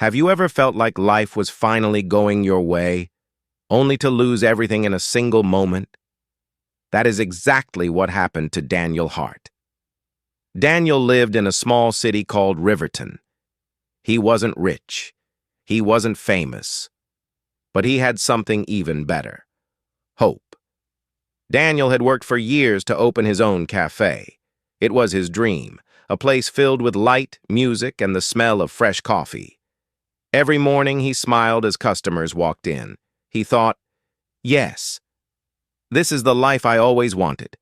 Have you ever felt like life was finally going your way, only to lose everything in a single moment? That is exactly what happened to Daniel Hart. Daniel lived in a small city called Riverton. He wasn't rich. He wasn't famous. But he had something even better: hope. Daniel had worked for years to open his own cafe. It was his dream, a place filled with light, music, and the smell of fresh coffee. Every morning he smiled as customers walked in. He thought, yes, this is the life I always wanted.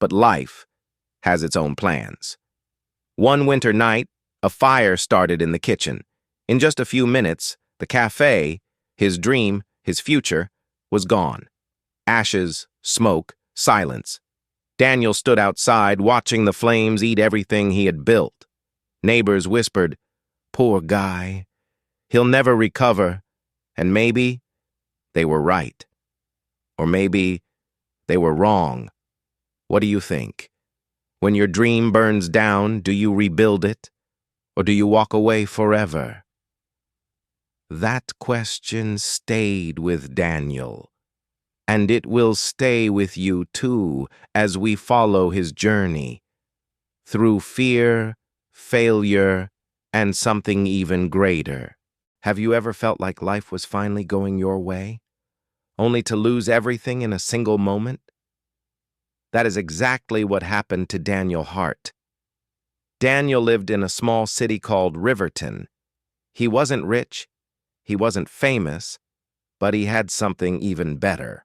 But life has its own plans. One winter night, a fire started in the kitchen. In just a few minutes, the cafe, his dream, his future, was gone. Ashes, smoke, silence. Daniel stood outside, watching the flames eat everything he had built. Neighbors whispered, "Poor guy. He'll never recover." And maybe they were right. Or maybe they were wrong. What do you think? When your dream burns down, do you rebuild it? Or do you walk away forever? That question stayed with Daniel. And it will stay with you too as we follow his journey. Through fear, failure, and something even greater. Have you ever felt like life was finally going your way, only to lose everything in a single moment? That is exactly what happened to Daniel Hart. Daniel lived in a small city called Riverton. He wasn't rich, he wasn't famous, but he had something even better: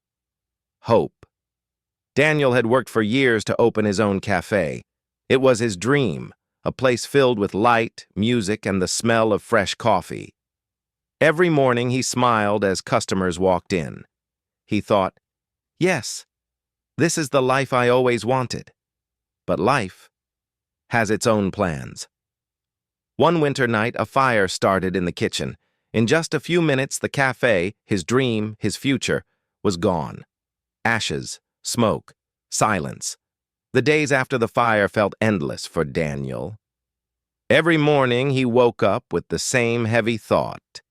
hope. Daniel had worked for years to open his own cafe. It was his dream, a place filled with light, music, and the smell of fresh coffee. Every morning he smiled as customers walked in. He thought, yes, this is the life I always wanted. But life has its own plans. One winter night, a fire started in the kitchen. In just a few minutes, the cafe, his dream, his future, was gone. Ashes, smoke, silence. The days after the fire felt endless for Daniel. Every morning he woke up with the same heavy thought: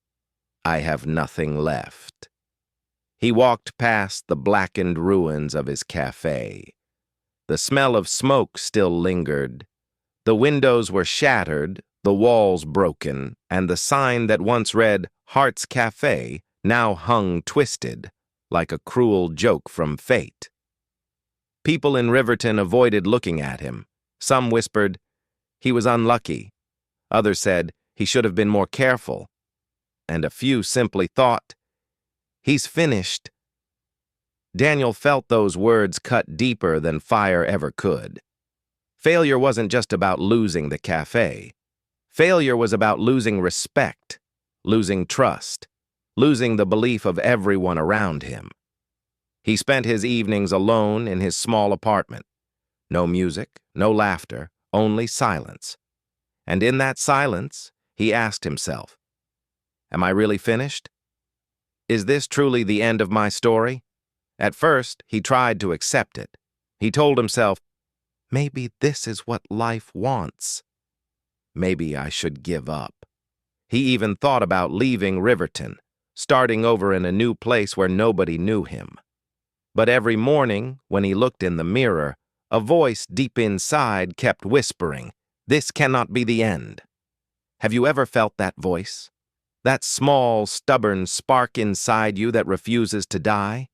I have nothing left. He walked past the blackened ruins of his cafe. The smell of smoke still lingered. The windows were shattered, the walls broken, and the sign that once read "Hart's Cafe" now hung twisted, like a cruel joke from fate. People in Riverton avoided looking at him. Some whispered, he was unlucky. Others said he should have been more careful. And a few simply thought, he's finished. Daniel felt those words cut deeper than fire ever could. Failure wasn't just about losing the cafe. Failure was about losing respect, losing trust, losing the belief of everyone around him. He spent his evenings alone in his small apartment. No music, no laughter, only silence. And in that silence, he asked himself, am I really finished? Is this truly the end of my story? At first, he tried to accept it. He told himself, maybe this is what life wants. Maybe I should give up. He even thought about leaving Riverton, starting over in a new place where nobody knew him. But every morning, when he looked in the mirror, a voice deep inside kept whispering, this cannot be the end. Have you ever felt that voice? That small, stubborn spark inside you that refuses to die?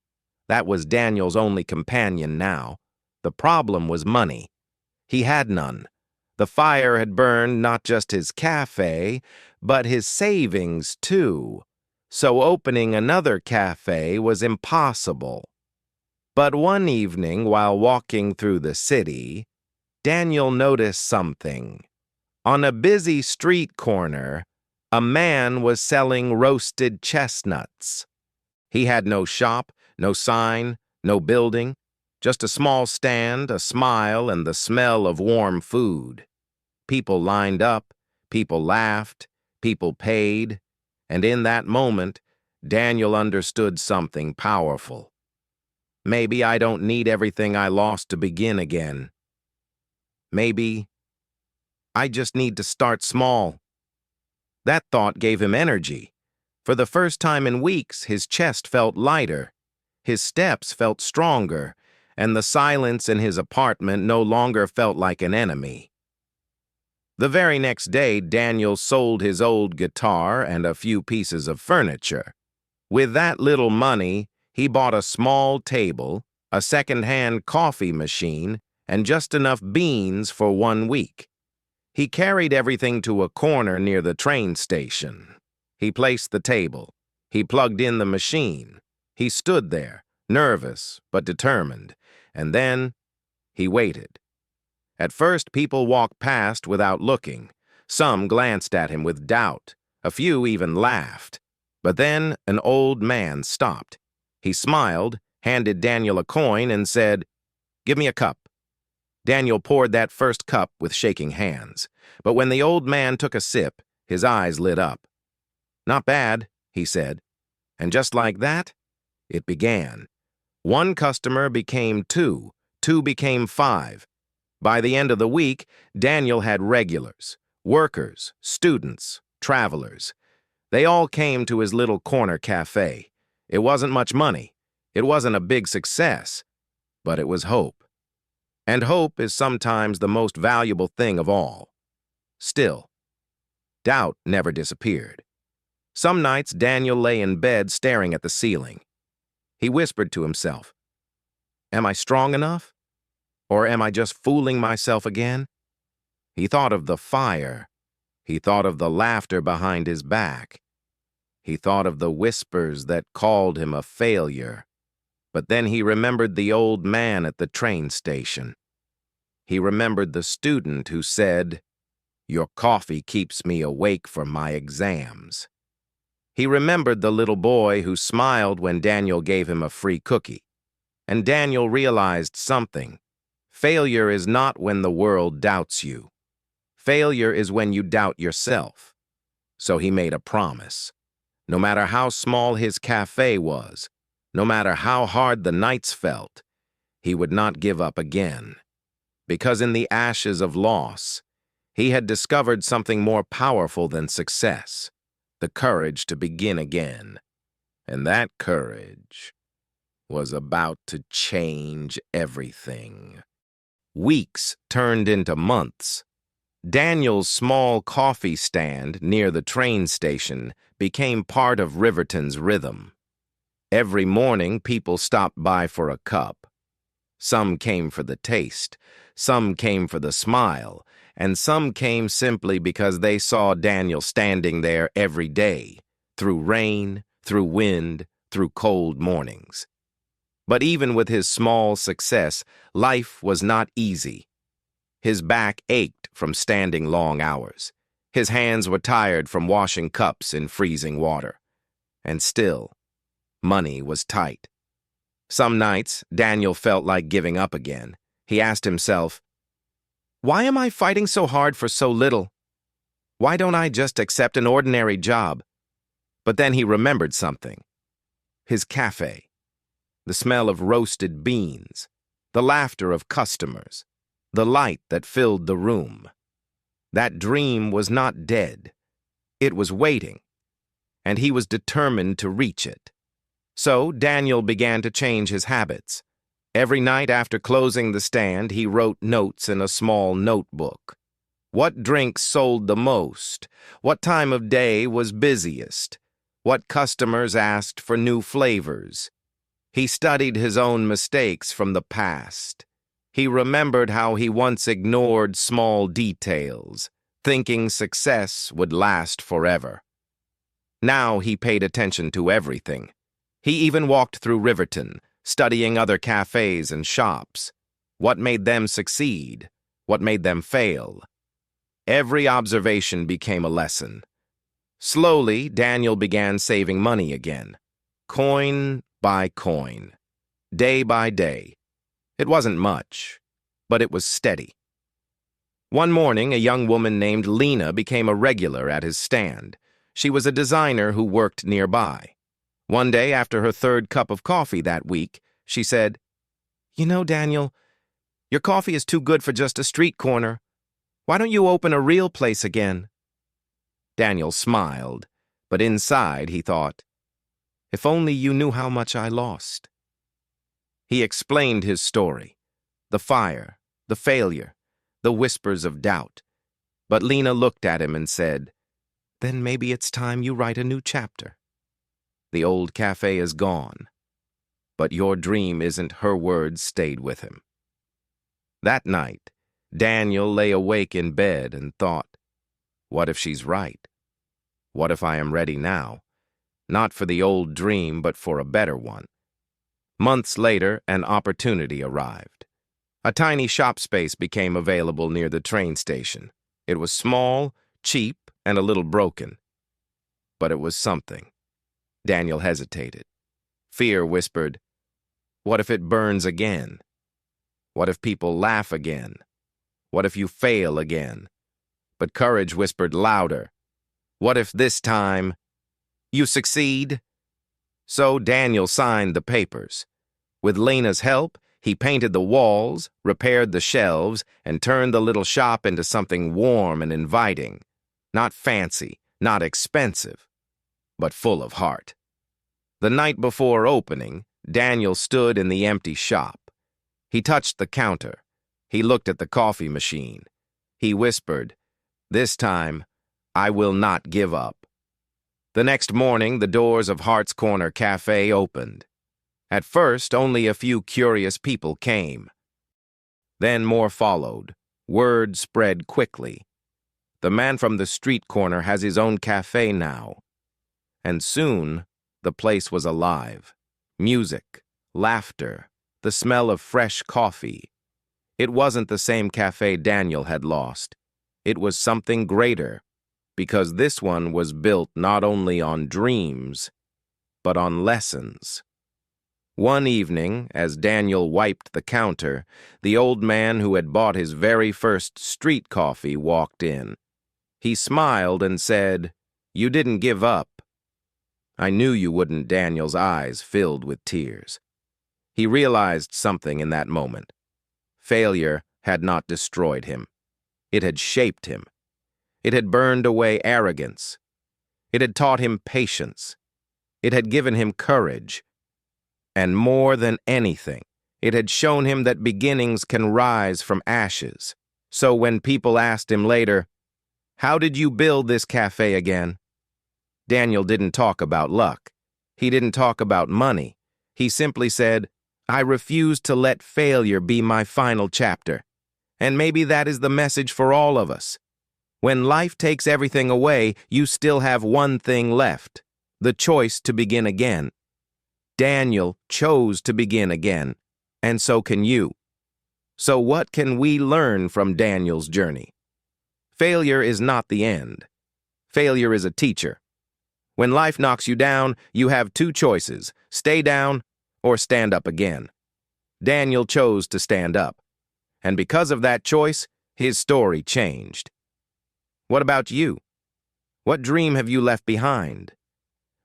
That was Daniel's only companion now. The problem was money. He had none. The fire had burned not just his cafe, but his savings too. So opening another cafe was impossible. But one evening, while walking through the city, Daniel noticed something. On a busy street corner, a man was selling roasted chestnuts. He had no shop, no sign, no building, just a small stand, a smile, and the smell of warm food. People lined up, people laughed, people paid, and in that moment, Daniel understood something powerful. Maybe I don't need everything I lost to begin again. Maybe I just need to start small. That thought gave him energy. For the first time in weeks, his chest felt lighter, his steps felt stronger, and the silence in his apartment no longer felt like an enemy. The very next day, Daniel sold his old guitar and a few pieces of furniture. With that little money, he bought a small table, a second-hand coffee machine, and just enough beans for 1 week. He carried everything to a corner near the train station. He placed the table. He plugged in the machine. He stood there, nervous but determined, and then he waited. At first, people walked past without looking. Some glanced at him with doubt. A few even laughed. But then an old man stopped. He smiled, handed Daniel a coin, and said, "Give me a cup." Daniel poured that first cup with shaking hands. But when the old man took a sip, his eyes lit up. "Not bad," he said. And just like that, it began. 1 customer became 2, 2 became 5. By the end of the week, Daniel had regulars, workers, students, travelers. They all came to his little corner cafe. It wasn't much money. It wasn't a big success, but it was hope. And hope is sometimes the most valuable thing of all. Still, doubt never disappeared. Some nights, Daniel lay in bed staring at the ceiling. He whispered to himself, "Am I strong enough? Or am I just fooling myself again?" He thought of the fire. He thought of the laughter behind his back. He thought of the whispers that called him a failure. But then he remembered the old man at the train station. He remembered the student who said, "Your coffee keeps me awake for my exams." He remembered the little boy who smiled when Daniel gave him a free cookie. And Daniel realized something. Failure is not when the world doubts you. Failure is when you doubt yourself. So he made a promise. No matter how small his cafe was, no matter how hard the nights felt, he would not give up again. Because in the ashes of loss, he had discovered something more powerful than success, the courage to begin again. And that courage was about to change everything. Weeks turned into months. Daniel's small coffee stand near the train station became part of Riverton's rhythm. Every morning, people stopped by for a cup. Some came for the taste, some came for the smile, and some came simply because they saw Daniel standing there every day, through rain, through wind, through cold mornings. But even with his small success, life was not easy. His back ached from standing long hours. His hands were tired from washing cups in freezing water. And still, money was tight. Some nights, Daniel felt like giving up again. He asked himself, "Why am I fighting so hard for so little? Why don't I just accept an ordinary job?" But then he remembered something. His cafe. The smell of roasted beans, the laughter of customers, the light that filled the room. That dream was not dead. It was waiting, and he was determined to reach it. So Daniel began to change his habits. Every night after closing the stand, he wrote notes in a small notebook. What drinks sold the most? What time of day was busiest? What customers asked for new flavors? He studied his own mistakes from the past. He remembered how he once ignored small details, thinking success would last forever. Now he paid attention to everything. He even walked through Riverton, studying other cafes and shops. What made them succeed? What made them fail? Every observation became a lesson. Slowly, Daniel began saving money again, coin by coin, day by day. It wasn't much, but it was steady. One morning, a young woman named Lena became a regular at his stand. She was a designer who worked nearby. One day, after her 3rd cup of coffee that week, she said, "You know, Daniel, your coffee is too good for just a street corner. Why don't you open a real place again?" Daniel smiled, but inside he thought, if only you knew how much I lost. He explained his story, the fire, the failure, the whispers of doubt. But Lena looked at him and said, then maybe it's time you write a new chapter. The old cafe is gone, but your dream isn't. Her words stayed with him. That night, Daniel lay awake in bed and thought, what if she's right? What if I am ready now? Not for the old dream, but for a better one. Months later, an opportunity arrived. A tiny shop space became available near the train station. It was small, cheap, and a little broken. But it was something. Daniel hesitated. Fear whispered, what if it burns again? What if people laugh again? What if you fail again? But courage whispered louder, what if this time you succeed? So Daniel signed the papers. With Lena's help, he painted the walls, repaired the shelves, and turned the little shop into something warm and inviting. Not fancy, not expensive, but full of heart. The night before opening, Daniel stood in the empty shop. He touched the counter. He looked at the coffee machine. He whispered, this time, I will not give up. The next morning, the doors of Hart's Corner Café opened. At first, only a few curious people came. Then more followed. Word spread quickly. The man from the street corner has his own cafe now. And soon, the place was alive. Music, laughter, the smell of fresh coffee. It wasn't the same cafe Daniel had lost. It was something greater, because this one was built not only on dreams, but on lessons. One evening, as Daniel wiped the counter, the old man who had bought his very first street coffee walked in. He smiled and said, you didn't give up. I knew you wouldn't. Daniel's eyes filled with tears. He realized something in that moment. Failure had not destroyed him. It had shaped him. It had burned away arrogance. It had taught him patience. It had given him courage. And more than anything, it had shown him that beginnings can rise from ashes. So when people asked him later, how did you build this cafe again? Daniel didn't talk about luck. He didn't talk about money. He simply said, I refuse to let failure be my final chapter. And maybe that is the message for all of us. When life takes everything away, you still have one thing left, the choice to begin again. Daniel chose to begin again, and so can you. So what can we learn from Daniel's journey? Failure is not the end. Failure is a teacher. When life knocks you down, you have two choices, stay down or stand up again. Daniel chose to stand up, and because of that choice, his story changed. What about you? What dream have you left behind?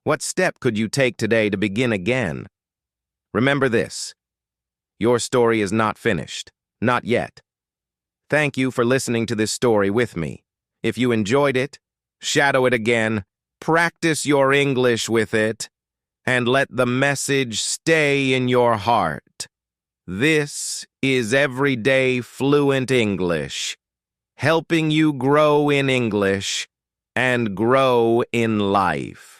What step could you take today to begin again? Remember this, your story is not finished, not yet. Thank you for listening to this story with me. If you enjoyed it, shadow it again, practice your English with it, and let the message stay in your heart. This is Everyday Fluent English, helping you grow in English and grow in life.